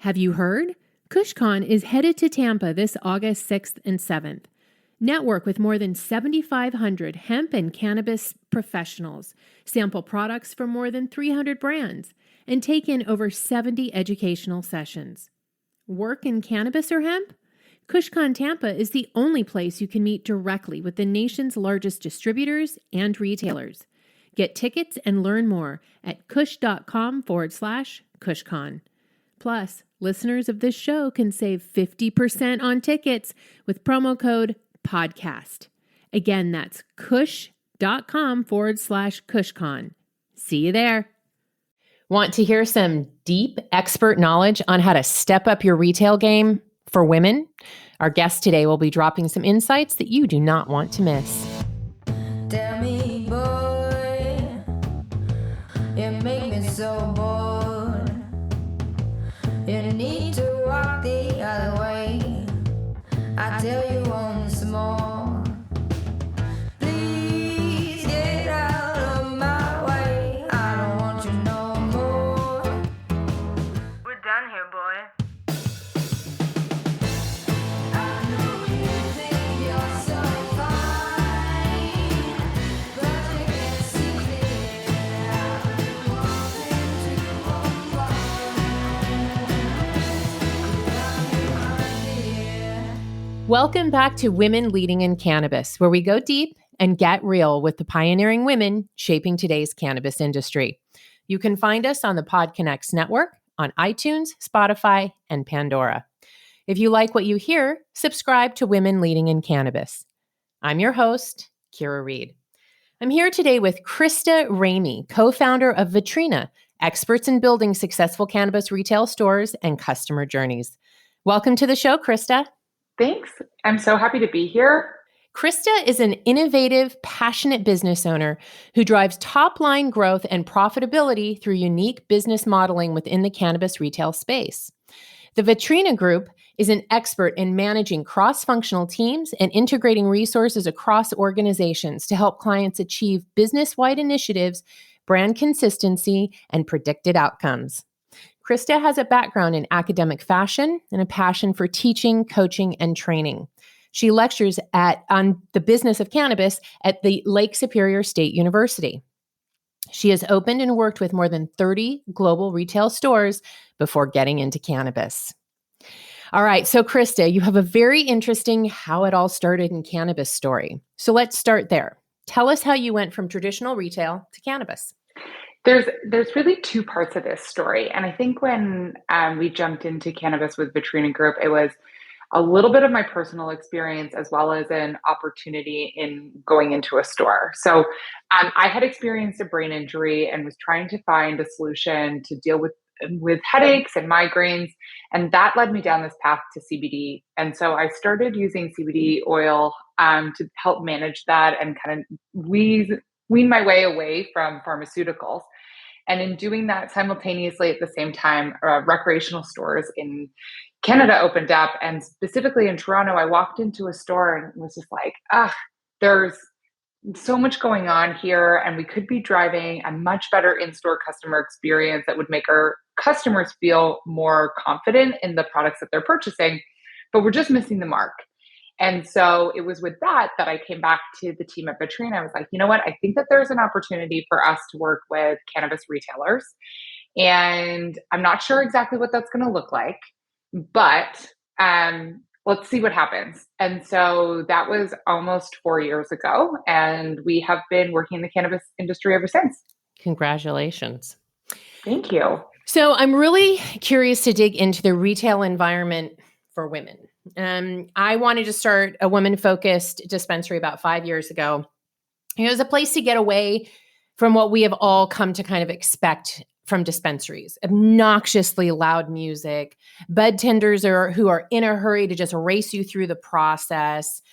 Have you heard? KushCon is headed to Tampa this August 6th and 7th. Network with more than 7,500 hemp and cannabis professionals, sample products from more than 300 brands, and take in over 70 educational sessions. Work in cannabis or hemp? KushCon Tampa is the only place you can meet directly with the nation's largest distributors and retailers. Get tickets and learn more at kush.com/KushCon. Plus, listeners of this show can save 50% on tickets with promo code PODCAST. Again, that's kush.com/KushCon. See you there. Want to hear some deep expert knowledge on how to step up your retail game for women? Our guest today will be dropping some insights that you do not want to miss. Tell me, boy, you make me so bored. You need to walk the other way. I tell you once more. Please get out of my way. I don't want you no more. We're done here, boy. Welcome back to Women Leading in Cannabis, where we go deep and get real with the pioneering women shaping today's cannabis industry. You can find us on the PodConx network, on iTunes, Spotify, and Pandora. If you like what you hear, subscribe to Women Leading in Cannabis. I'm your host, Kyra Reed. I'm here today with Krista Raymer, co-founder of Vetrina, experts in building successful cannabis retail stores and customer journeys. Welcome to the show, Krista. Thanks. I'm so happy to be here. Krista is an innovative, passionate business owner who drives top-line growth and profitability through unique business modeling within the cannabis retail space. The Vetrina Group is an expert in managing cross-functional teams and integrating resources across organizations to help clients achieve business-wide initiatives, brand consistency, and predicted outcomes. Krista has a background in academic fashion and a passion for teaching, coaching, and training. She lectures on the business of cannabis at the Lake Superior State University. She has opened and worked with more than 30 global retail stores before getting into cannabis. All right, so Krista, you have a very interesting how it all started in cannabis story. So let's start there. Tell us how you went from traditional retail to cannabis. There's really two parts of this story. And I think when we jumped into cannabis with Vetrina Group, it was a little bit of my personal experience as well as an opportunity in going into a store. So I had experienced a brain injury and was trying to find a solution to deal with headaches and migraines. And that led me down this path to CBD. And so I started using CBD oil to help manage that and kind of wean my way away from pharmaceuticals. And in doing that simultaneously at the same time, recreational stores in Canada opened up. And specifically in Toronto, I walked into a store and was just like, there's so much going on here. And we could be driving a much better in-store customer experience that would make our customers feel more confident in the products that they're purchasing, but we're just missing the mark. And so it was with that I came back to the team at Vetrina. I was like, you know what? I think that there's an opportunity for us to work with cannabis retailers. And I'm not sure exactly what that's going to look like, but let's see what happens. And so that was almost 4 years ago. And we have been working in the cannabis industry ever since. Congratulations. Thank you. So I'm really curious to dig into the retail environment for women. I wanted to start a women-focused dispensary about 5 years ago. It was a place to get away from what we have all come to kind of expect from dispensaries: obnoxiously loud music, bud tenders who are in a hurry to just race you through the process,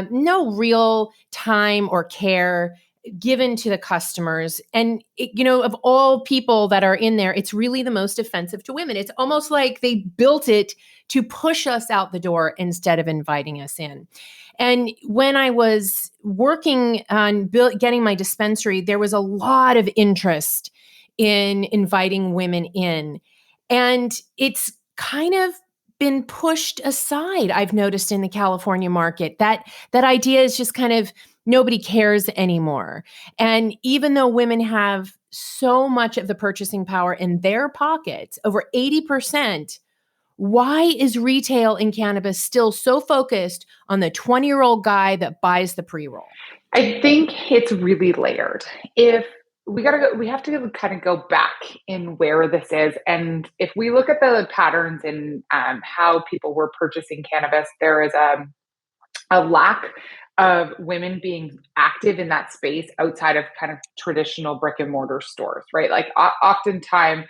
no real time or care given to the customers. And, of all people that are in there, it's really the most offensive to women. It's almost like they built it to push us out the door instead of inviting us in. And when I was working on getting my dispensary, there was a lot of interest in inviting women in. And it's kind of been pushed aside, I've noticed in the California market. That idea is just kind of nobody cares anymore. And even though women have so much of the purchasing power in their pockets, over 80%, why is retail in cannabis still so focused on the 20-year-old guy that buys the pre-roll? I think it's really layered. If we have to kind of go back in where this is. And if we look at the patterns in how people were purchasing cannabis, there is a lack of women being active in that space outside of kind of traditional brick and mortar stores, right? Like oftentimes,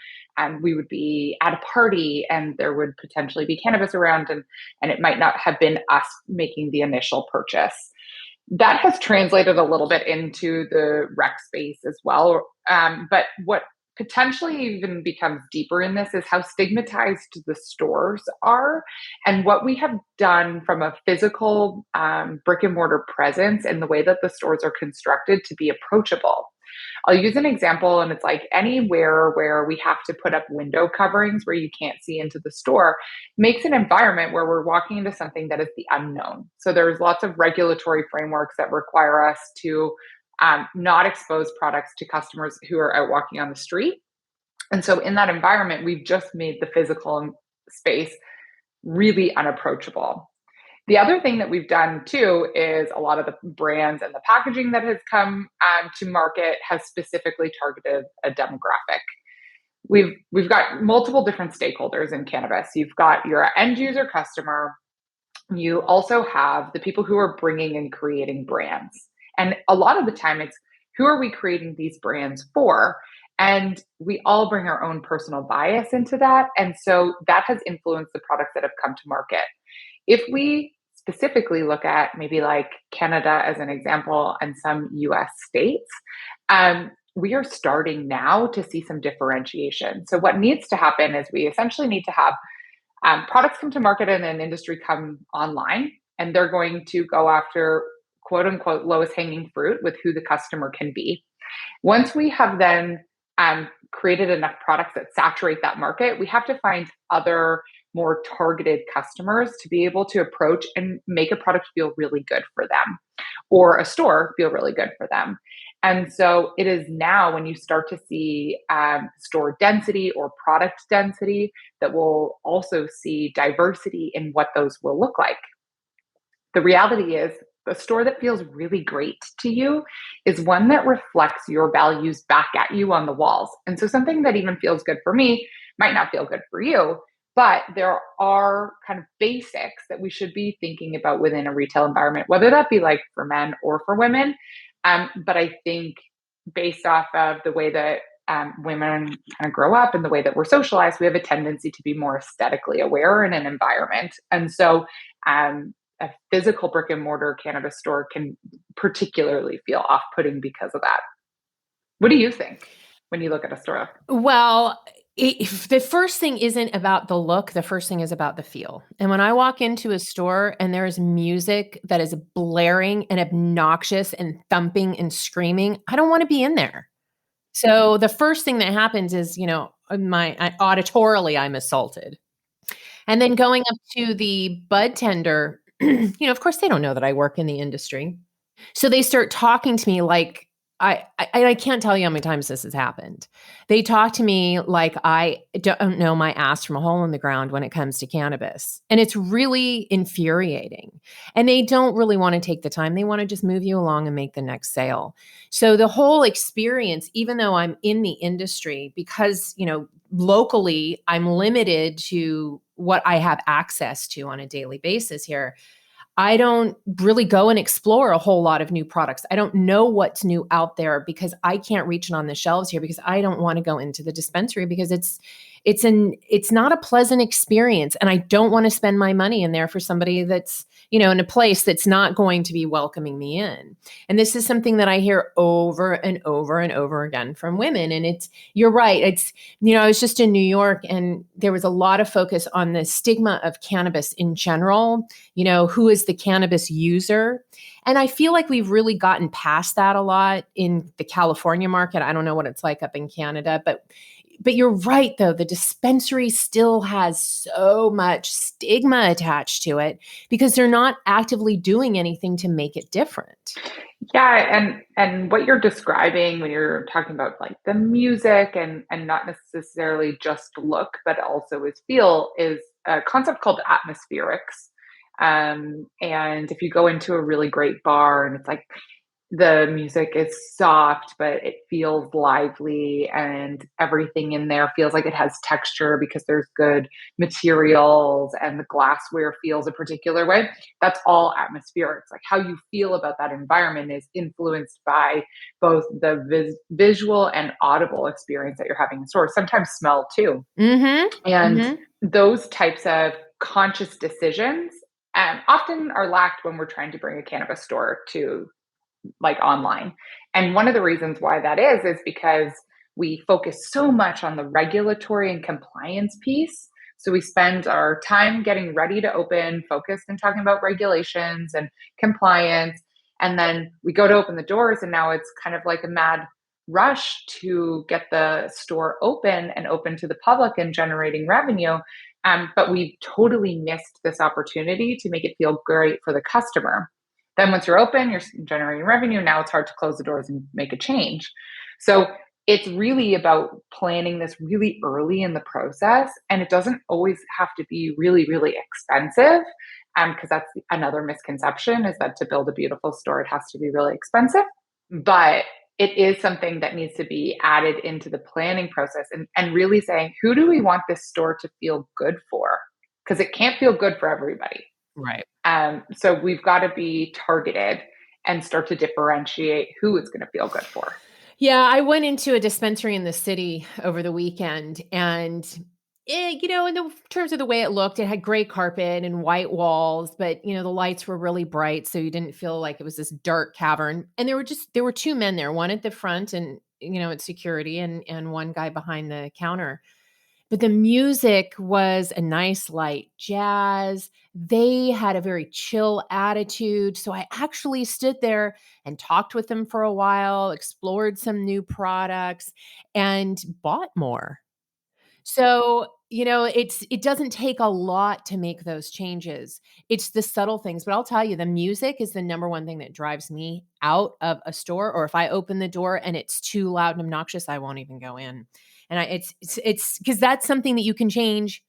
we would be at a party and there would potentially be cannabis around, and it might not have been us making the initial purchase. That has translated a little bit into the rec space as well. But what potentially even becomes deeper in this is how stigmatized the stores are, and what we have done from a physical brick and mortar presence and the way that the stores are constructed to be approachable. I'll use an example, and it's like anywhere where we have to put up window coverings where you can't see into the store makes an environment where we're walking into something that is the unknown. So there's lots of regulatory frameworks that require us to not expose products to customers who are out walking on the street. And so in that environment, we've just made the physical space really unapproachable. The other thing that we've done too is a lot of the brands and the packaging that has come to market has specifically targeted a demographic. We've got multiple different stakeholders in cannabis. You've got your end user customer. You also have the people who are bringing and creating brands. And a lot of the time it's who are we creating these brands for? And we all bring our own personal bias into that. And so that has influenced the products that have come to market. If we specifically look at maybe like Canada as an example and some US states, we are starting now to see some differentiation. So what needs to happen is we essentially need to have products come to market and an industry come online, and they're going to go after quote unquote lowest hanging fruit with who the customer can be. Once we have then created enough products that saturate that market, we have to find other more targeted customers to be able to approach and make a product feel really good for them, or a store feel really good for them. And so it is now when you start to see store density or product density that will also see diversity in what those will look like. The reality is a store that feels really great to you is one that reflects your values back at you on the walls. And so something that even feels good for me might not feel good for you, but there are kind of basics that we should be thinking about within a retail environment, whether that be like for men or for women. But I think based off of the way that women kind of grow up and the way that we're socialized, we have a tendency to be more aesthetically aware in an environment. And so a physical brick and mortar cannabis store can particularly feel off-putting because of that. What do you think when you look at a store? Well, the first thing isn't about the look. The first thing is about the feel. And when I walk into a store and there's music that is blaring and obnoxious and thumping and screaming, I don't want to be in there. So the first thing that happens is, auditorily, I'm assaulted. And then going up to the bud tender, of course they don't know that I work in the industry. So they start talking to me like, I can't tell you how many times this has happened. They talk to me like I don't know my ass from a hole in the ground when it comes to cannabis. And it's really infuriating. And they don't really want to take the time. They want to just move you along and make the next sale. So the whole experience, even though I'm in the industry, because, locally I'm limited to what I have access to on a daily basis here, I don't really go and explore a whole lot of new products. I don't know what's new out there because I can't reach it on the shelves here because I don't want to go into the dispensary because it's not a pleasant experience. And I don't want to spend my money in there for somebody that's, in a place that's not going to be welcoming me in. And this is something that I hear over and over and over again from women. And you're right. I was just in New York and there was a lot of focus on the stigma of cannabis in general, who is the cannabis user. And I feel like we've really gotten past that a lot in the California market. I don't know what it's like up in Canada, but But you're right, though. The dispensary still has so much stigma attached to it because they're not actively doing anything to make it different. Yeah, and what you're describing when you're talking about like the music and not necessarily just look, but also is feel is a concept called atmospherics. And if you go into a really great bar and it's like the music is soft, but it feels lively and everything in there feels like it has texture because there's good materials and the glassware feels a particular way. That's all atmospherics. Like how you feel about that environment is influenced by both the visual and audible experience that you're having in store, sometimes smell too. Mm-hmm. And Mm-hmm. those types of conscious decisions often are lacked when we're trying to bring a cannabis store to like online. And one of the reasons why that is because we focus so much on the regulatory and compliance piece. So we spend our time getting ready to open, focused and talking about regulations and compliance. And then we go to open the doors, and now it's kind of like a mad rush to get the store open and open to the public and generating revenue. But we've totally missed this opportunity to make it feel great for the customer. Then once you're open, you're generating revenue. Now it's hard to close the doors and make a change. So it's really about planning this really early in the process. And it doesn't always have to be really, really expensive. Because that's another misconception is that to build a beautiful store, it has to be really expensive. But it is something that needs to be added into the planning process and really saying, who do we want this store to feel good for? Because it can't feel good for everybody. Right. So we've got to be targeted and start to differentiate who it's going to feel good for. Yeah, I went into a dispensary in the city over the weekend, and in the terms of the way it looked, it had gray carpet and white walls, but the lights were really bright, so you didn't feel like it was this dark cavern. And there were two men there, one at the front and at security, and one guy behind the counter. But the music was a nice light jazz. They had a very chill attitude. So I actually stood there and talked with them for a while, explored some new products, and bought more. So, it doesn't take a lot to make those changes. It's the subtle things, but I'll tell you, the music is the number one thing that drives me out of a store, or if I open the door and it's too loud and obnoxious, I won't even go in. And it's because that's something that you can change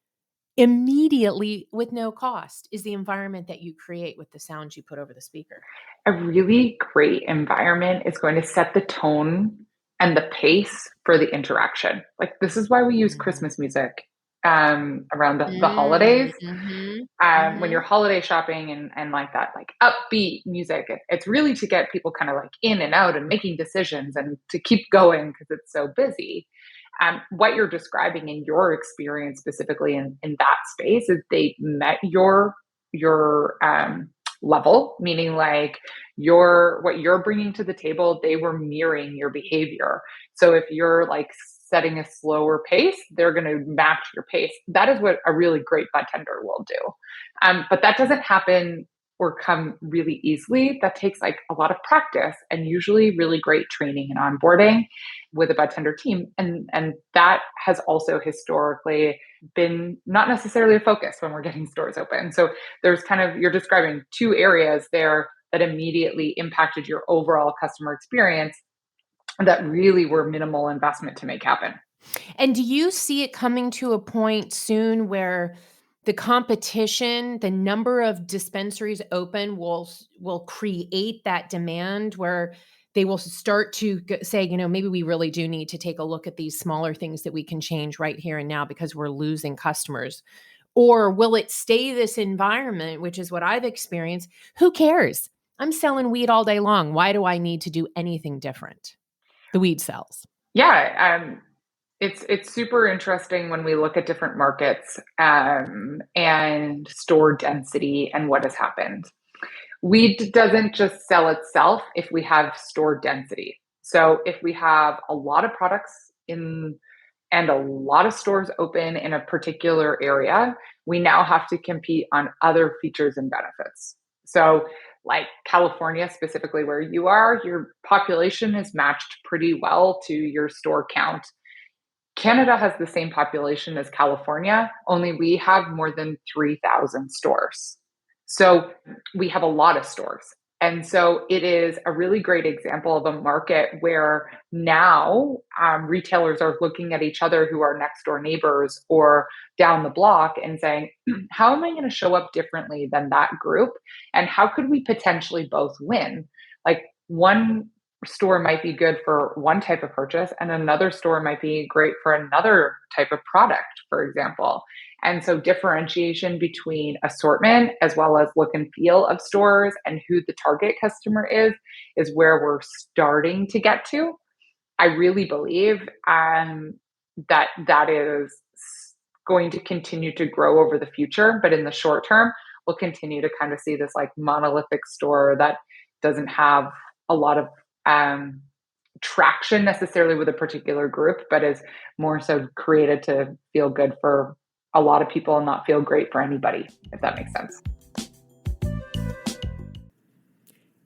immediately with no cost, is the environment that you create with the sounds you put over the speaker. A really great environment is going to set the tone and the pace for the interaction. Like this is why we use Mhm. Christmas music around the Mm, holidays. mhm, When you're mhm. holiday shopping and like that, like upbeat music, it's really to get people kind of like in and out and making decisions and to keep going because it's so busy. What you're describing in your experience specifically in that space is they met your level, meaning like your what you're bringing to the table, they were mirroring your behavior. So if you're like setting a slower pace, they're going to match your pace. That is what a really great bartender will do. But that doesn't happen or come really easily. That takes like a lot of practice and usually really great training and onboarding with a bartender team. And that has also historically been not necessarily a focus when we're getting stores open. So there's kind of, you're describing two areas there that immediately impacted your overall customer experience that really were minimal investment to make happen. And do you see it coming to a point soon where the competition, the number of dispensaries open will create that demand where they will start to say, maybe we really do need to take a look at these smaller things that we can change right here and now because we're losing customers? Or will it stay this environment, which is what I've experienced? Who cares? I'm selling weed all day long. Why do I need to do anything different? The weed sells. Yeah, it's super interesting when we look at different markets and store density and what has happened. Weed doesn't just sell itself if we have store density. So if we have a lot of products in and a lot of stores open in a particular area, we now have to compete on other features and benefits. So, like California, specifically where you are, your population is matched pretty well to your store count. Canada has the same population as California, only we have more than 3,000 stores. So we have a lot of stores. And so it is a really great example of a market where now retailers are looking at each other who are next door neighbors or down the block and saying, how am I going to show up differently than that group? And how could we potentially both win? Like one store might be good for one type of purchase and another store might be great for another type of product, for example. And so differentiation between assortment as well as look and feel of stores and who the target customer is where we're starting to get to. I really believe that is going to continue to grow over the future, but in the short term, we'll continue to kind of see this like monolithic store that doesn't have a lot of traction necessarily with a particular group, but is more so created to feel good for a lot of people and not feel great for anybody, if that makes sense.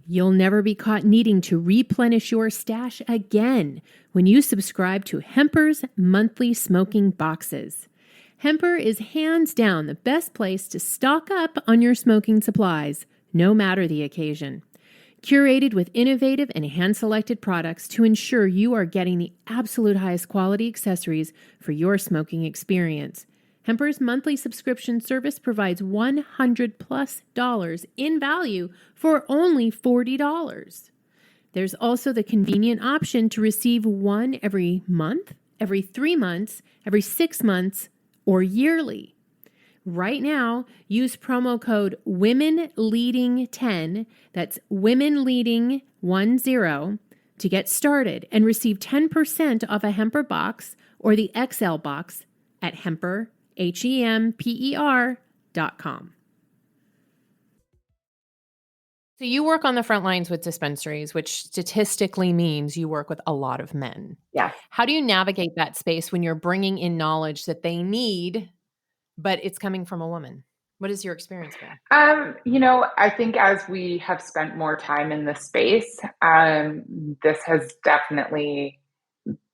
You'll never be caught needing to replenish your stash again when you subscribe to Hemper's monthly smoking boxes. Hemper is hands down the best place to stock up on your smoking supplies, no matter the occasion. Curated with innovative and hand-selected products to ensure you are getting the absolute highest quality accessories for your smoking experience. Hemper's monthly subscription service provides $100+ in value for only $40. There's also the convenient option to receive one every month, every 3 months, every 6 months, or yearly. Right now, use promo code WOMENLEADING10, that's WOMENLEADING10, to get started and receive 10% off a Hemper box or the XL box at HEMPER.com. So you work on the front lines with dispensaries, which statistically means you work with a lot of men. Yeah. How do you navigate that space when you're bringing in knowledge that they need, but it's coming from a woman? What has your experience been? I think as we have spent more time in this space, this has definitely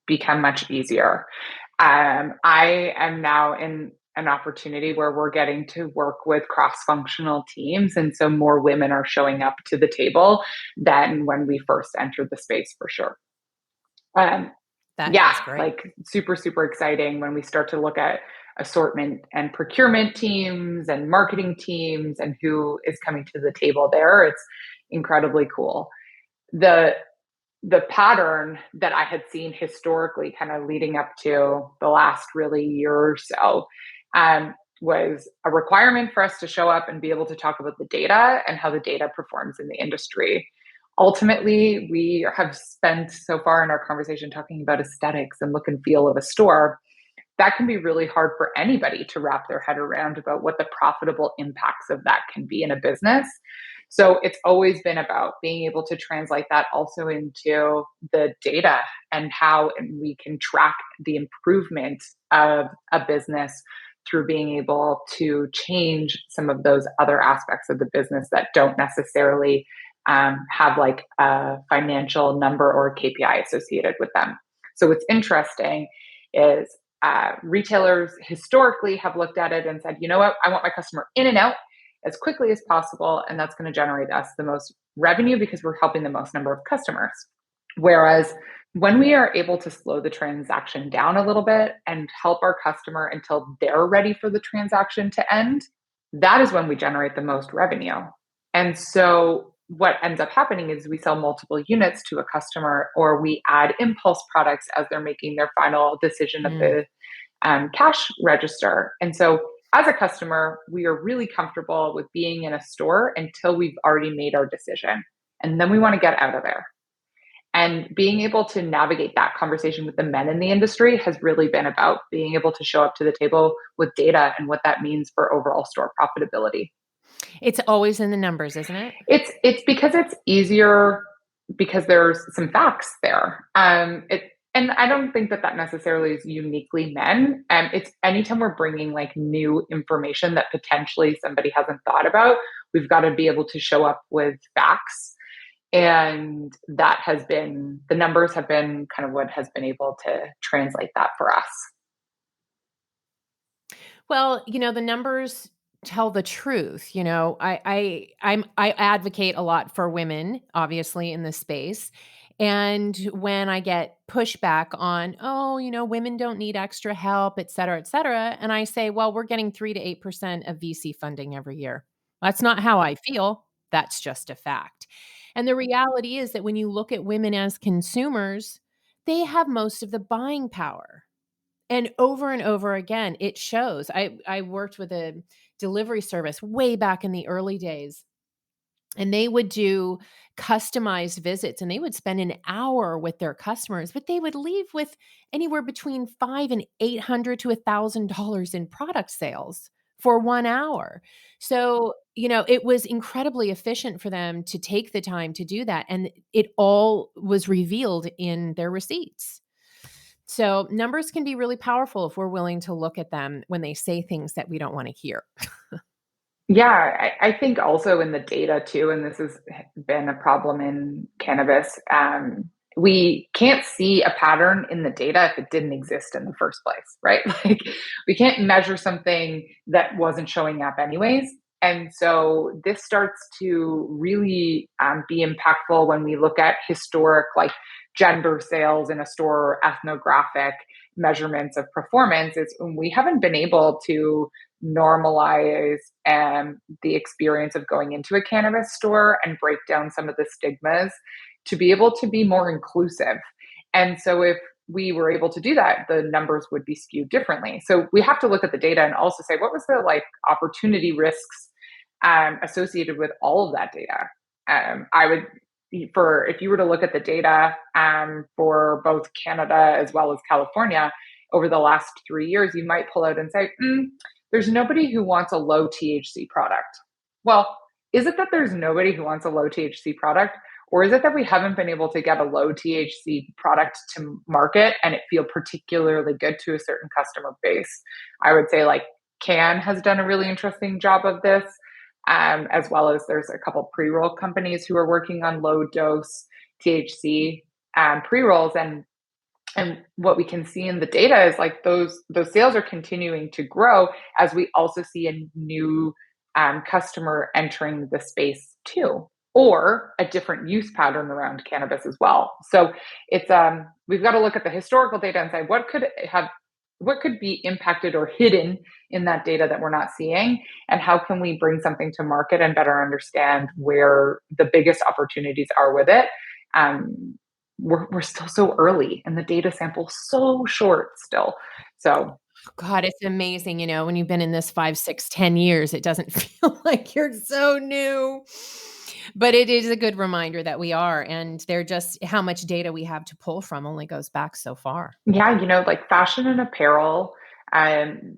become much easier. I am now in an opportunity where we're getting to work with cross-functional teams. And so more women are showing up to the table than when we first entered the space, for sure. That's great. Like super, super exciting when we start to look at assortment and procurement teams and marketing teams and who is coming to the table there. It's incredibly cool. The pattern that I had seen historically kind of leading up to the last really year or so was a requirement for us to show up and be able to talk about the data and how the data performs in the industry. Ultimately, we have spent so far in our conversation talking about aesthetics and look and feel of a store. That can be really hard for anybody to wrap their head around about what the profitable impacts of that can be in a business. So it's always been about being able to translate that also into the data and how we can track the improvement of a business through being able to change some of those other aspects of the business that don't necessarily have like a financial number or KPI associated with them. So what's interesting is retailers historically have looked at it and said, you know what, I want my customer in and out as quickly as possible. And that's going to generate us the most revenue because we're helping the most number of customers. Whereas when we are able to slow the transaction down a little bit and help our customer until they're ready for the transaction to end, that is when we generate the most revenue. And so what ends up happening is we sell multiple units to a customer, or we add impulse products as they're making their final decision at the cash register. And so as a customer, we are really comfortable with being in a store until we've already made our decision. And then we want to get out of there. And being able to navigate that conversation with the men in the industry has really been about being able to show up to the table with data and what that means for overall store profitability. It's always in the numbers, isn't it? It's because it's easier because there's some facts there. And I don't think that necessarily is uniquely men. It's anytime we're bringing like new information that potentially somebody hasn't thought about, we've got to be able to show up with facts. And that has been, the numbers have been kind of what has been able to translate that for us. Well, the numbers tell the truth. I advocate a lot for women, obviously, in this space. And when I get pushback on, oh, women don't need extra help, et cetera, and I say, well, we're getting 3 to 8% of VC funding every year. That's not how I feel. That's just a fact. And the reality is that when you look at women as consumers, they have most of the buying power. And over again, it shows. I worked with a delivery service way back in the early days, and they would do customized visits, and they would spend an hour with their customers, but they would leave with anywhere between five and $800 to $1,000 in product sales for 1 hour. So, it was incredibly efficient for them to take the time to do that, and it all was revealed in their receipts. So numbers can be really powerful if we're willing to look at them when they say things that we don't want to hear. Yeah, I think also in the data too, and this has been a problem in cannabis. We can't see a pattern in the data if it didn't exist in the first place, right? Like we can't measure something that wasn't showing up anyways. And so this starts to really be impactful when we look at historic, like gender sales in a store, or ethnographic measurements of performance. Is we haven't been able to normalize the experience of going into a cannabis store and break down some of the stigmas to be able to be more inclusive. And so if we were able to do that, the numbers would be skewed differently. So we have to look at the data and also say, what was the like opportunity risks associated with all of that data? I would, for if you were to look at the data for both Canada as well as California over the last 3 years, you might pull out and say, there's nobody who wants a low THC product. Well, is it that there's nobody who wants a low THC product? Or is it that we haven't been able to get a low THC product to market and it feel particularly good to a certain customer base? I would say like Can has done a really interesting job of this, as well as there's a couple pre-roll companies who are working on low dose THC pre-rolls. And what we can see in the data is like those sales are continuing to grow as we also see a new customer entering the space too, or a different use pattern around cannabis as well. So it's we've got to look at the historical data and say what could be impacted or hidden in that data that we're not seeing, and how can we bring something to market and better understand where the biggest opportunities are with it. We're still so early and the data sample so short still. So God, it's amazing, when you've been in this 5, 6, 10 years, it doesn't feel like you're so new. But it is a good reminder that we are, and they're just how much data we have to pull from only goes back so far. yeah, like fashion and apparel,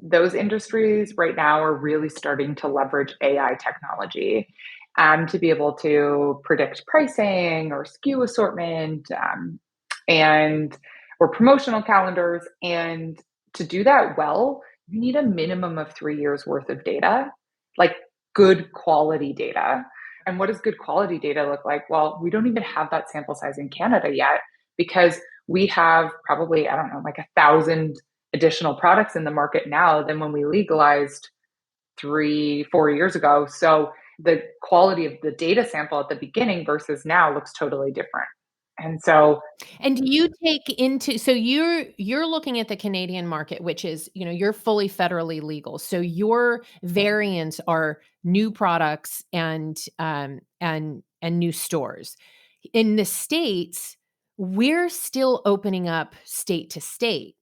those industries right now are really starting to leverage AI technology to be able to predict pricing or SKU assortment, and or promotional calendars. And to do that well, you need a minimum of 3 years worth of data, like good quality data. And what does good quality data look like? Well, we don't even have that sample size in Canada yet because we have probably, I don't know, like 1,000 additional products in the market now than when we legalized 3, 4 years ago. So the quality of the data sample at the beginning versus now looks totally different. And so, And do you take into so you're looking at the Canadian market, which is, you're fully federally legal. So your variants are new products and new stores. In the States, we're still opening up state to state.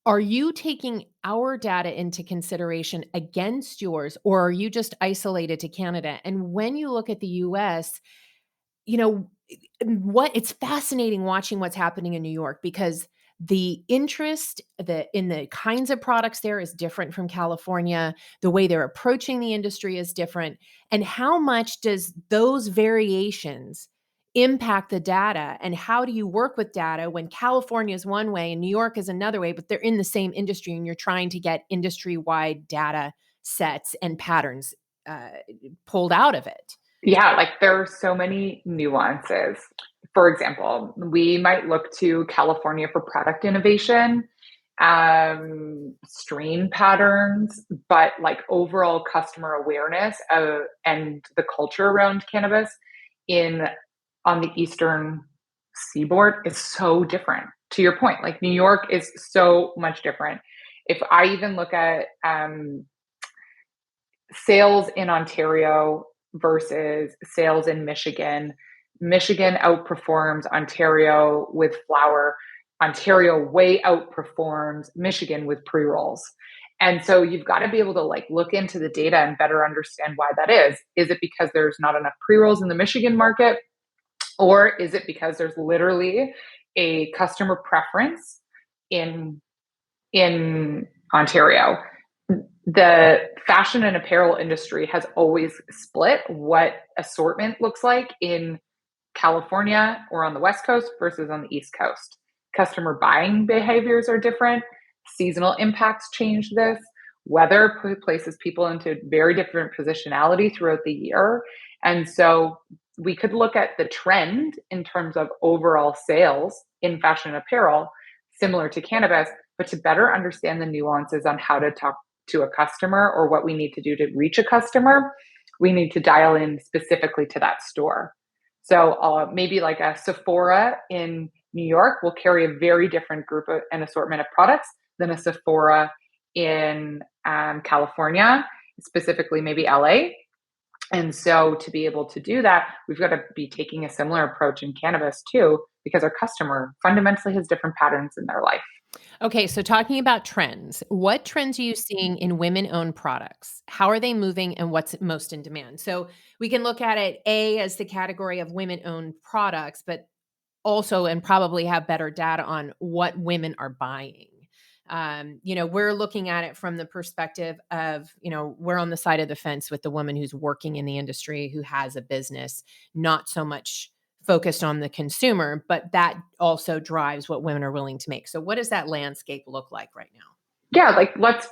Are you taking our data into consideration against yours, or are you just isolated to Canada? And when you look at the US, you know, it's fascinating watching what's happening in New York because the interest in the kinds of products there is different from California. The way they're approaching the industry is different. And how much does those variations impact the data? And how do you work with data when California is one way and New York is another way, but they're in the same industry and you're trying to get industry-wide data sets and patterns pulled out of it? Yeah, like there are so many nuances. For example, we might look to California for product innovation, strain patterns, but like overall customer awareness and the culture around cannabis in on the eastern seaboard is so different. To your point, like New York is so much different. If I even look at sales in Ontario versus sales in Michigan. Michigan outperforms Ontario with flower. Ontario way outperforms Michigan with pre-rolls. And so you've got to be able to like look into the data and better understand why that is. Is it because there's not enough pre-rolls in the Michigan market? Or is it because there's literally a customer preference in in Ontario? The fashion and apparel industry has always split what assortment looks like in California or on the West Coast versus on the East Coast. Customer buying behaviors are different. Seasonal impacts change this. Weather places people into very different positionality throughout the year. And so we could look at the trend in terms of overall sales in fashion and apparel, similar to cannabis, but to better understand the nuances on how to talk to a customer or what we need to do to reach a customer, we need to dial in specifically to that store. So maybe like a Sephora in New York will carry a very different group and assortment of products than a Sephora in California, specifically maybe LA. And so to be able to do that, we've got to be taking a similar approach in cannabis too, because our customer fundamentally has different patterns in their life. Okay, so talking about trends, what trends are you seeing in women-owned products? How are they moving and what's most in demand? So we can look at it A as the category of women-owned products, but also and probably have better data on what women are buying. We're looking at it from the perspective of, we're on the side of the fence with the woman who's working in the industry, who has a business, not so much focused on the consumer, but that also drives what women are willing to make. So what does that landscape look like right now? Yeah, like let's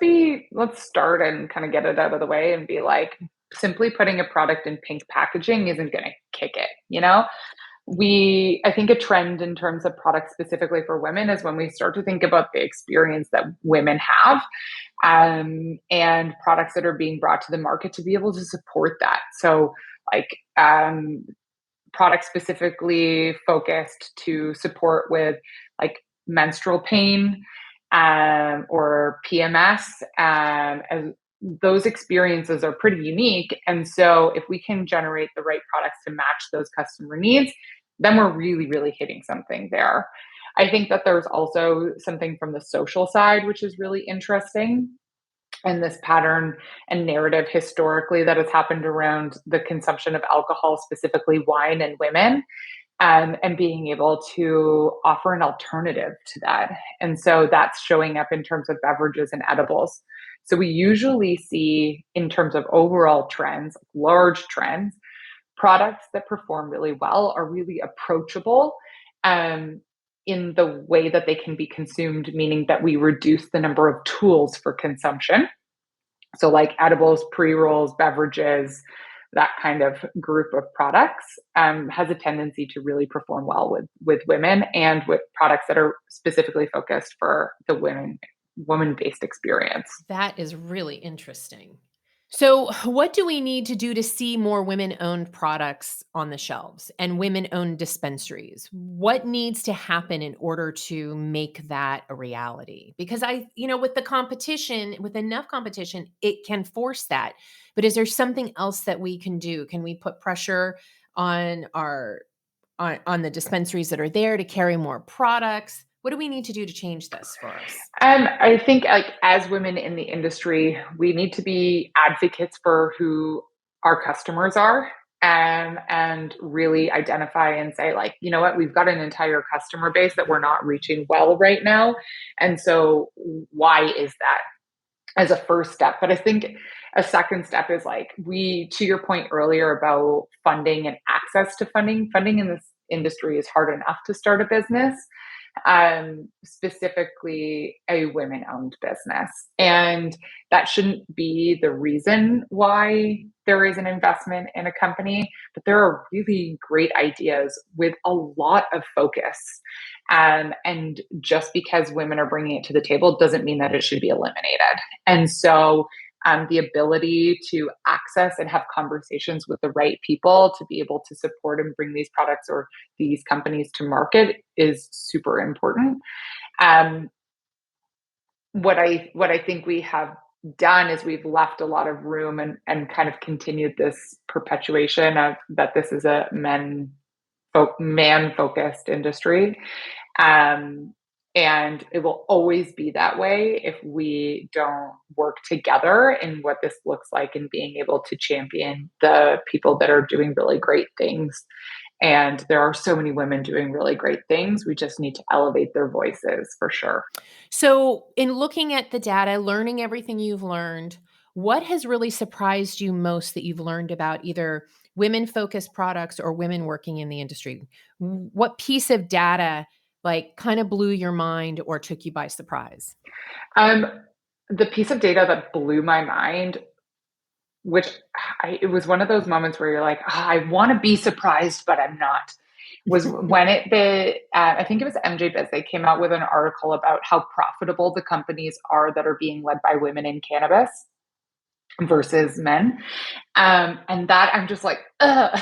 start and kind of get it out of the way and be like, simply putting a product in pink packaging isn't going to kick it, you know? I think a trend in terms of products specifically for women is when we start to think about the experience that women have, and products that are being brought to the market to be able to support that. So like products specifically focused to support with like menstrual pain, or PMS, as those experiences are pretty unique. And so if we can generate the right products to match those customer needs, then we're really, really hitting something there. I think that there's also something from the social side, which is really interesting. And this pattern and narrative historically that has happened around the consumption of alcohol, specifically wine and women, and being able to offer an alternative to that. And so that's showing up in terms of beverages and edibles. So we usually see, in terms of overall trends, large trends, products that perform really well are really approachable, in the way that they can be consumed, meaning that we reduce the number of tools for consumption. So, like edibles, pre rolls, beverages, that kind of group of products, has a tendency to really perform well with women and with products that are specifically focused for the woman based experience. That is really interesting. So, what do we need to do to see more women owned products on the shelves and women owned dispensaries? What needs to happen in order to make that a reality? Because with the competition, with enough competition, it can force that. But is there something else that we can do? Can we put pressure on on the dispensaries that are there to carry more products? What do we need to do to change this for us? I think, like, as women in the industry, we need to be advocates for who our customers are, and really identify and say, like, you know what, we've got an entire customer base that we're not reaching well right now. And so, why is that, as a first step? But I think a second step is like, to your point earlier about funding and access to funding in this industry is hard enough to start a business. specifically a women-owned business. And that shouldn't be the reason why there is an investment in a company, but there are really great ideas with a lot of focus. And just because women are bringing it to the table doesn't mean that it should be eliminated. And so the ability to access and have conversations with the right people to be able to support and bring these products or these companies to market is super important. Um, what I think we have done is we've left a lot of room and kind of continued this perpetuation of that this is a man focused industry. Um, and it will always be that way if we don't work together in what this looks like and being able to champion the people that are doing really great things. And there are so many women doing really great things. We just need to elevate their voices for sure. So, in looking at the data, learning everything you've learned, what has really surprised you most that you've learned about either women focused products or women working in the industry? What piece of data like kind of blew your mind or took you by surprise? Um, the piece of data that blew my mind, which it was one of those moments where you're like, "Ah, I want to be surprised, but I'm not," was when I think it was MJ Biz, they came out with an article about how profitable the companies are that are being led by women in cannabis versus men. And that I'm just like, ugh.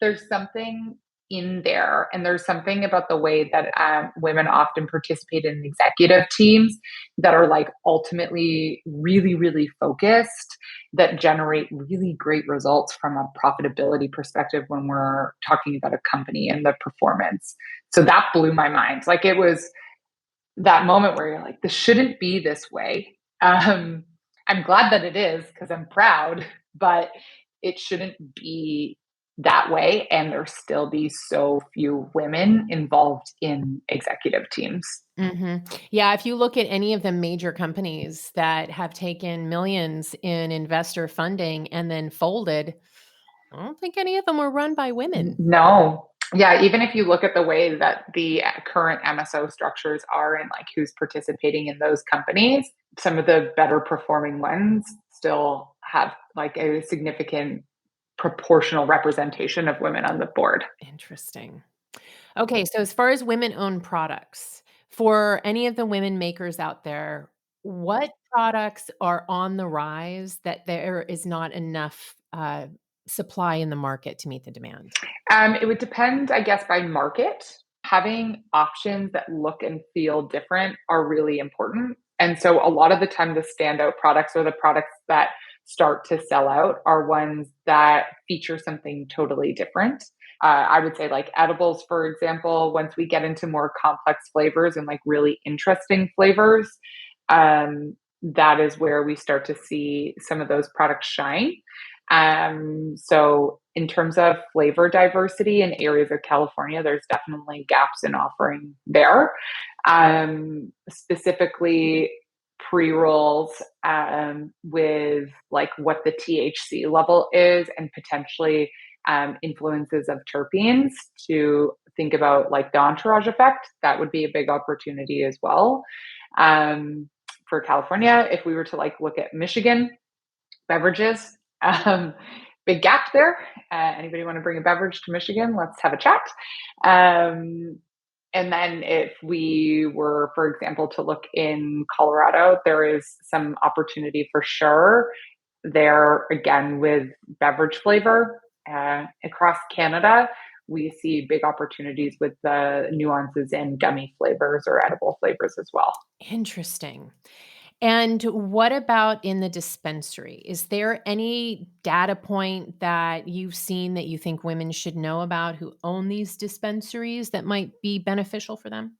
There's something in there, and there's something about the way that women often participate in executive teams that are like ultimately really, really focused that generate really great results from a profitability perspective when we're talking about a company and the performance. So that blew my mind. Like it was that moment where you're like, this shouldn't be this way. I'm glad that it is because I'm proud, but it shouldn't be that way. And there still be so few women involved in executive teams. Yeah, if you look at any of the major companies that have taken millions in investor funding and then folded, I don't think any of them were run by women. No. Yeah, even if you look at the way that the current MSO structures are and like who's participating in those companies, some of the better performing ones still have like a significant proportional representation of women on the board. Interesting. Okay, so as far as women-owned products, for any of the women makers out there, what products are on the rise that there is not enough supply in the market to meet the demand? It would depend, I guess, by market. Having options that look and feel different are really important. And so a lot of the time, the standout products or the products that start to sell out are ones that feature something totally different. I would say, like edibles, for example, once we get into more complex flavors and like really interesting flavors, that is where we start to see some of those products shine. So in terms of flavor diversity in areas of California, there's definitely gaps in offering there. Specifically pre-rolls with like what the THC level is and potentially influences of terpenes to think about like the entourage effect. That would be a big opportunity as well. For California, if we were to like look at Michigan beverages, um, big gap there. Anybody want to bring a beverage to Michigan? Let's have a chat. And then if we were, for example, to look in Colorado, there is some opportunity for sure there again with beverage flavor. Across Canada, we see big opportunities with the nuances in gummy flavors or edible flavors as well. Interesting. And what about in the dispensary? Is there any data point that you've seen that you think women should know about who own these dispensaries that might be beneficial for them?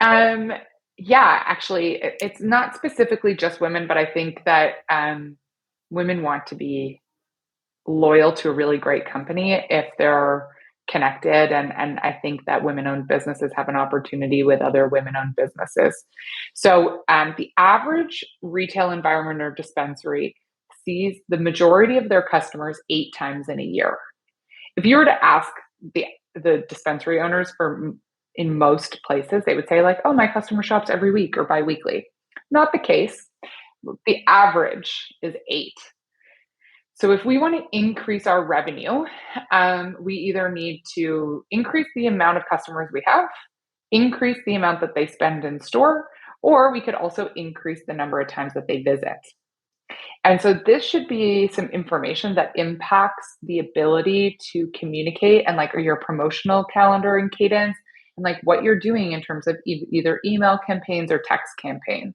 Um, yeah, actually, it's not specifically just women, but I think that women want to be loyal to a really great company if they're connected. And I think that women owned businesses have an opportunity with other women owned businesses. So the average retail environment or dispensary sees the majority of their customers 8 times in a year. If you were to ask the the dispensary owners in most places, they would say like, oh, my customer shops every week or biweekly. Not the case. The average is 8. So if we want to increase our revenue, we either need to increase the amount of customers we have, increase the amount that they spend in store, or we could also increase the number of times that they visit. And so this should be some information that impacts the ability to communicate and like your promotional calendar and cadence and like what you're doing in terms of either email campaigns or text campaigns.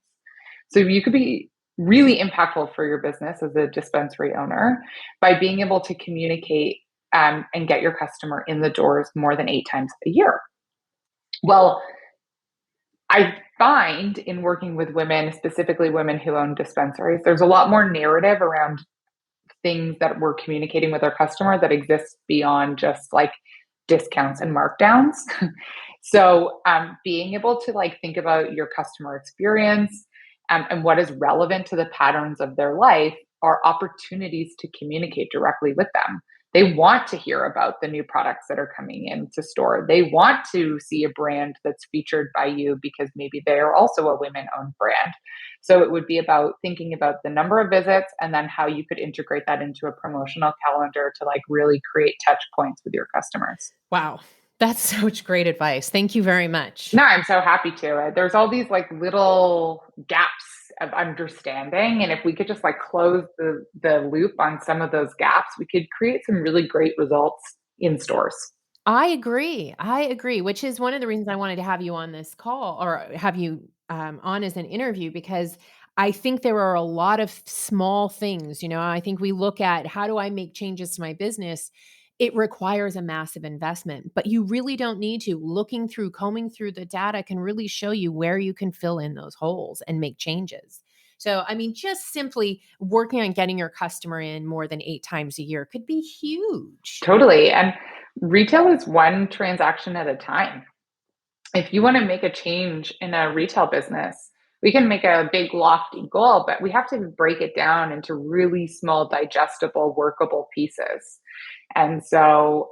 So you could be really impactful for your business as a dispensary owner by being able to communicate and get your customer in the doors more than 8 times a year. Well, I find in working with women, specifically women who own dispensaries, there's a lot more narrative around things that we're communicating with our customer that exists beyond just like discounts and markdowns. So being able to like think about your customer experience and what is relevant to the patterns of their life are opportunities to communicate directly with them. They want to hear about the new products that are coming into store. They want to see a brand that's featured by you because maybe they are also a women-owned brand. So it would be about thinking about the number of visits and then how you could integrate that into a promotional calendar to like really create touch points with your customers. Wow. That's such great advice. Thank you very much. No, I'm so happy to. There's all these like little gaps of understanding. And if we could just like close the loop on some of those gaps, we could create some really great results in stores. I agree, which is one of the reasons I wanted to have you on this call or have you on as an interview, because I think there are a lot of small things. I think we look at how do I make changes to my business? It requires a massive investment, but you really don't need to. Combing through the data can really show you where you can fill in those holes and make changes. So, I mean, just simply working on getting your customer in more than 8 times a year could be huge. Totally. And retail is one transaction at a time. If you want to make a change in a retail business, we can make a big lofty goal, but we have to break it down into really small, digestible, workable pieces. And so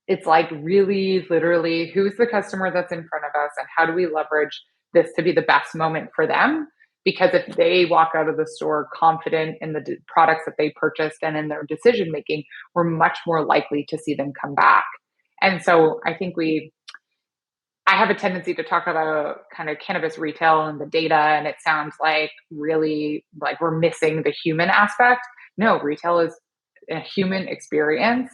it's like really literally who's the customer that's in front of us and how do we leverage this to be the best moment for them? Because if they walk out of the store confident in the products that they purchased and in their decision making, we're much more likely to see them come back. And so I think I have a tendency to talk about kind of cannabis retail and the data, and it sounds like really like we're missing the human aspect. No, retail is a human experience,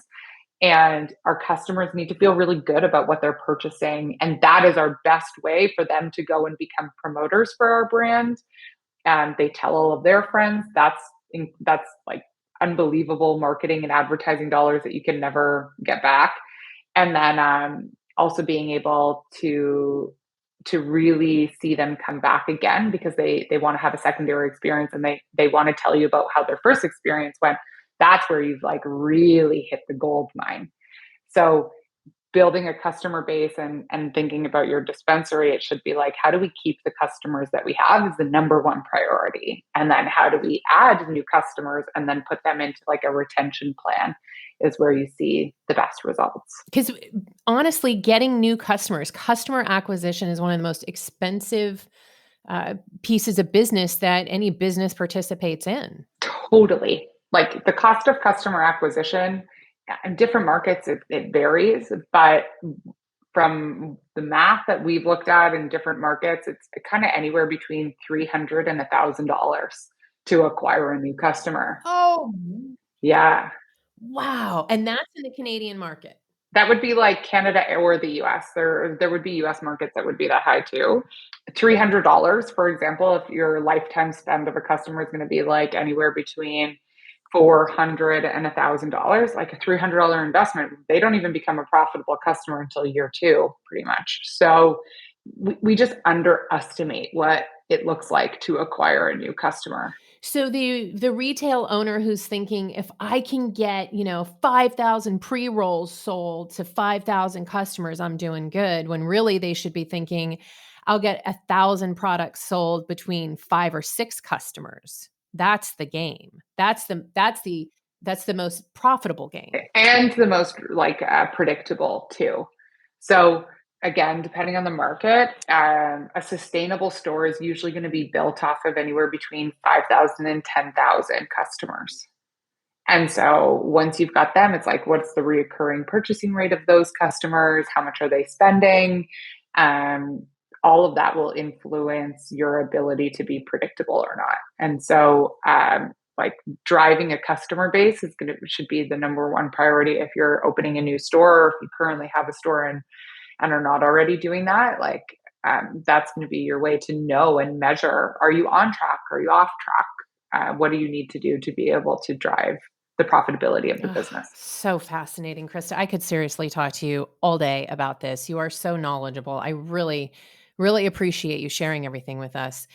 and our customers need to feel really good about what they're purchasing. And that is our best way for them to go and become promoters for our brand. And they tell all of their friends. That's like unbelievable marketing and advertising dollars that you can never get back. And then also being able to really see them come back again because they want to have a secondary experience and they want to tell you about how their first experience went. That's where you've like really hit the gold mine. So building a customer base and thinking about your dispensary, it should be like, how do we keep the customers that we have is the number one priority. And then how do we add new customers and then put them into like a retention plan is where you see the best results. Because honestly, getting new customers, customer acquisition is one of the most expensive pieces of business that any business participates in. Totally. Like the cost of customer acquisition in different markets, it varies, but from the math that we've looked at in different markets, it's kind of anywhere between $300 and $1,000 to acquire a new customer. Oh, yeah. Wow. And that's in the Canadian market. That would be like Canada or the US. There would be US markets that would be that high too. $300, for example, if your lifetime spend of a customer is going to be like anywhere between $400 and $1,000, like a $300 investment, they don't even become a profitable customer until year 2, pretty much. So we just underestimate what it looks like to acquire a new customer. So the retail owner who's thinking, if I can get, 5,000 pre-rolls sold to 5,000 customers, I'm doing good, when really they should be thinking, I'll get 1,000 products sold between 5 or 6 customers. That's the game. That's the That's the most profitable game. And the most predictable too. So again, depending on the market, a sustainable store is usually going to be built off of anywhere between 5,000 and 10,000 customers. And so once you've got them, it's like, what's the reoccurring purchasing rate of those customers? How much are they spending? All of that will influence your ability to be predictable or not. And so, driving a customer base should be the number one priority if you're opening a new store, or if you currently have a store and are not already doing that. That's going to be your way to know and measure: are you on track? Are you off track? What do you need to do to be able to drive the profitability of the business? So fascinating, Krista. I could seriously talk to you all day about this. You are so knowledgeable. I really, really appreciate you sharing everything with us.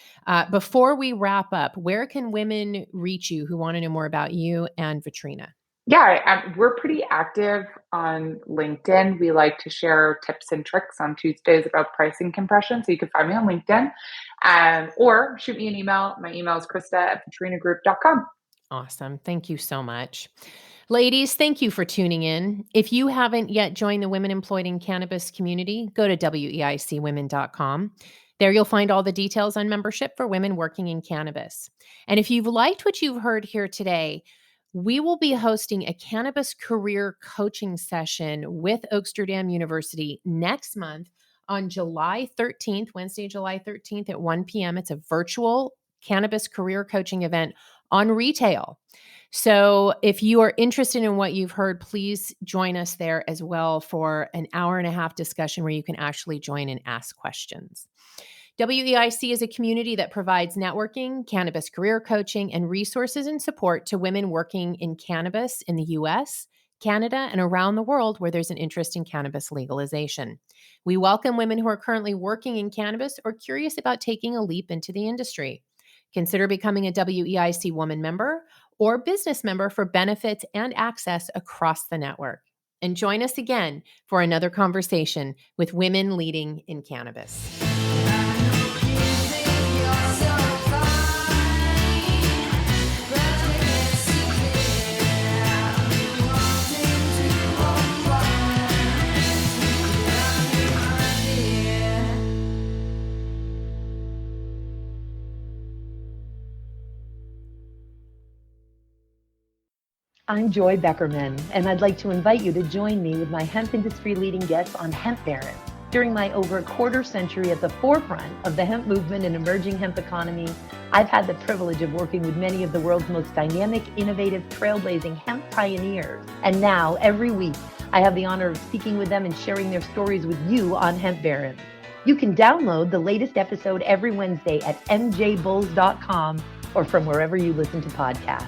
Before we wrap up, where can women reach you who want to know more about you and Vetrina? Yeah, we're pretty active on LinkedIn. We like to share tips and tricks on Tuesdays about pricing compression. So you can find me on LinkedIn, or shoot me an email. My email is krista@vetrina-group.com. Awesome. Thank you so much. Ladies, thank you for tuning in. If you haven't yet joined the Women Employed in Cannabis community, go to weicwomen.com. There you'll find all the details on membership for women working in cannabis. And if you've liked what you've heard here today, we will be hosting a cannabis career coaching session with Oaksterdam University next month on July 13th, Wednesday, July 13th at 1 p.m. It's a virtual cannabis career coaching event on retail. So if you are interested in what you've heard, please join us there as well for an hour-and-a-half discussion where you can actually join and ask questions. WEIC is a community that provides networking, cannabis career coaching, and resources and support to women working in cannabis in the U.S., Canada, and around the world where there's an interest in cannabis legalization. We welcome women who are currently working in cannabis or curious about taking a leap into the industry. Consider becoming a WEIC woman member or business member for benefits and access across the network. And join us again for another conversation with women leading in cannabis. I'm Joy Beckerman, and I'd like to invite you to join me with my hemp industry leading guests on Hemp Barons. During my over a quarter century at the forefront of the hemp movement and emerging hemp economy, I've had the privilege of working with many of the world's most dynamic, innovative, trailblazing hemp pioneers. And now, every week, I have the honor of speaking with them and sharing their stories with you on Hemp Barons. You can download the latest episode every Wednesday at mjbulls.com or from wherever you listen to podcasts.